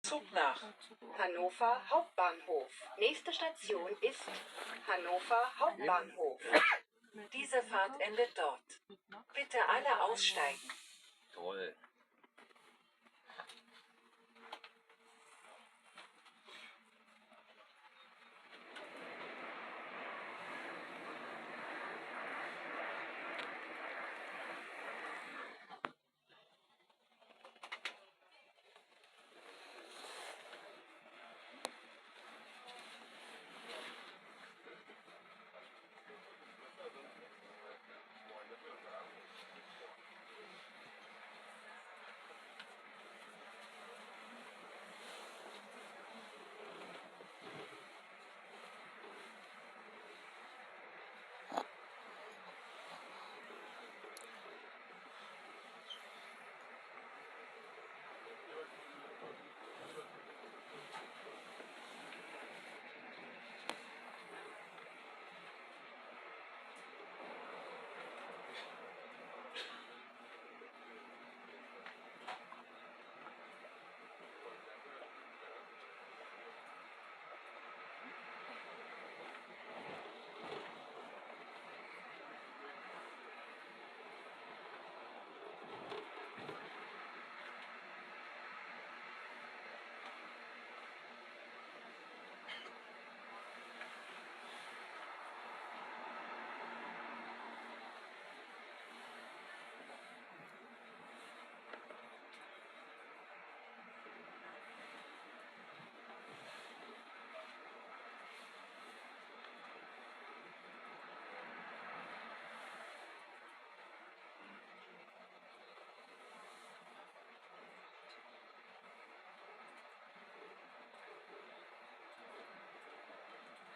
Zug nach Hannover Hauptbahnhof. Nächste Station ist Hannover Hauptbahnhof. Diese Fahrt endet dort. Bitte alle aussteigen. Toll.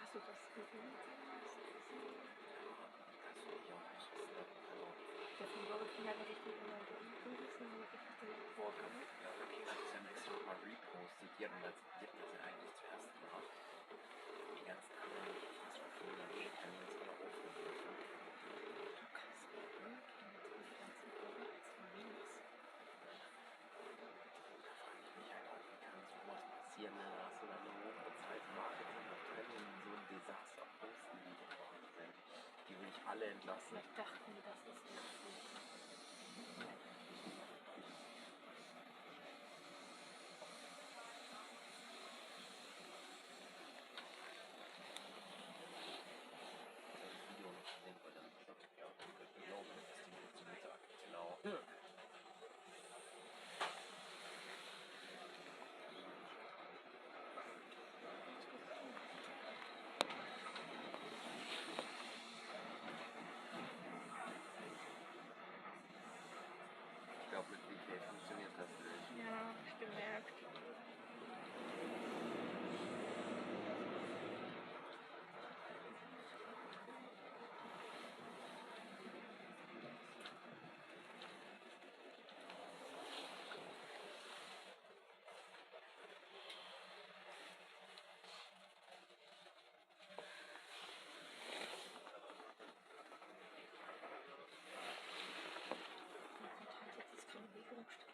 Hast du das gesehen? Der von Dorothy hat richtig immer so ein bisschen richtig vorgekommen. Ja, okay, das ist ja extra mal repostet. Die hatten das ja eigentlich zuerst gemacht. Die ganzen anderen Infrastrukturen haben jetzt immer aufgerufen. Passieren, dann hast du dann eine hochbezahlte Marketingabteilung in so ein Desaster posten, die geworden sind. Die will ich alle entlassen. Vielleicht dachten die, das ist nicht so. Ich glaube, mit VK funktioniert das nicht. Ja, hab ich gemerkt. Jetzt ist keine Bewegung statt.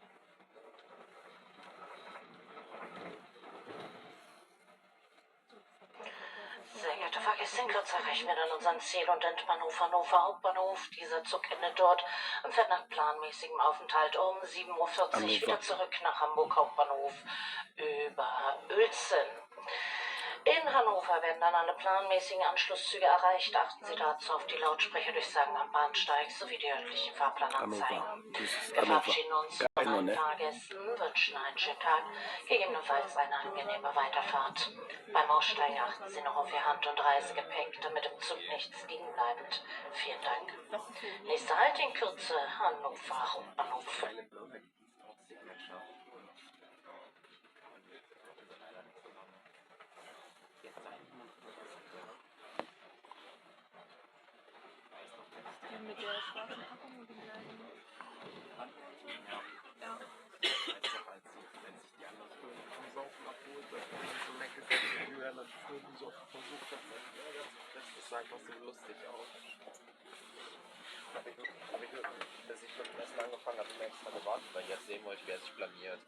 Sehr geehrte Fahrgäste, in Kürze erreichen wir dann unseren Ziel- und Endbahnhof Hannover Hauptbahnhof. Dieser Zug endet dort und fährt nach planmäßigem Aufenthalt um 7:40 Uhr wieder zurück nach Hamburg Hauptbahnhof über Uelzen. In Hannover werden dann alle planmäßigen Anschlusszüge erreicht. Achten Sie dazu auf die Lautsprecherdurchsagen am Bahnsteig sowie die örtlichen Fahrplananzeigen. Wir verabschieden uns von allen Fahrgästen, wünschen einen schönen Tag, gegebenenfalls eine angenehme Weiterfahrt. Beim Aussteigen achten Sie noch auf Ihr Hand- und Reisegepäck, damit im Zug nichts liegen bleibt. Vielen Dank. Nächster Halt in Kürze, Hannover Hauptbahnhof. Mit der schwarzen Packung und dem kleinen Ja. Wenn sich die anderen Firmen vom Saufen abholt, dann so lecker ist, die anderen Firmen so versucht hat, das sah einfach so lustig aus. Hab ich bis ich mit dem Essen angefangen habe, extra gewartet, weil jetzt sehen wollte, wer sich blamiert.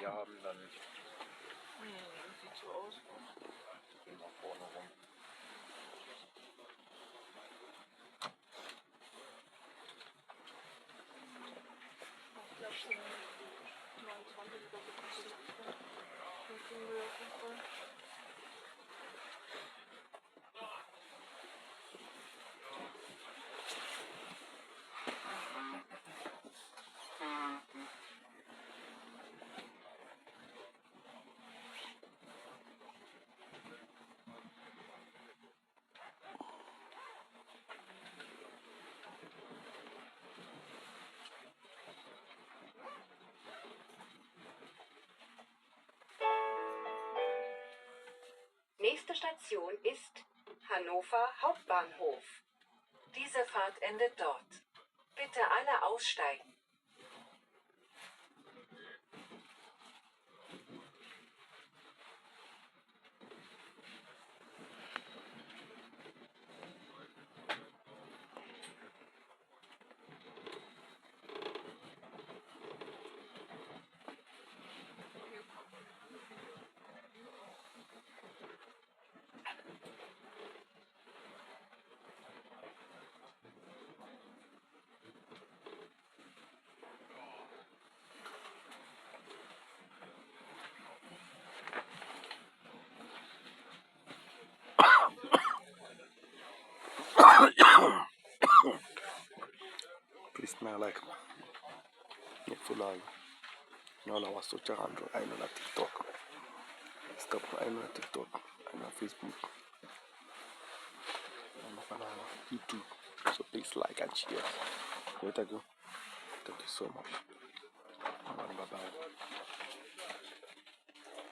hier haben, dann Sieht so aus. gehen wir vorne rum. Ich glaube, so 29 oder so. Das kriegen wir auf jeden Fall. Nächste Station ist Hannover Hauptbahnhof. Diese Fahrt endet dort. Bitte alle aussteigen. Please smell like Fulani. Naona wasocha kando aina na TikTok. Stop aina na TikTok, aina Facebook. Aina YouTube. So please like and share. Thank you. Thank you so much. Bye bye.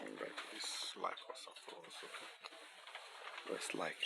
And please like us and follow us. Okay? Press like.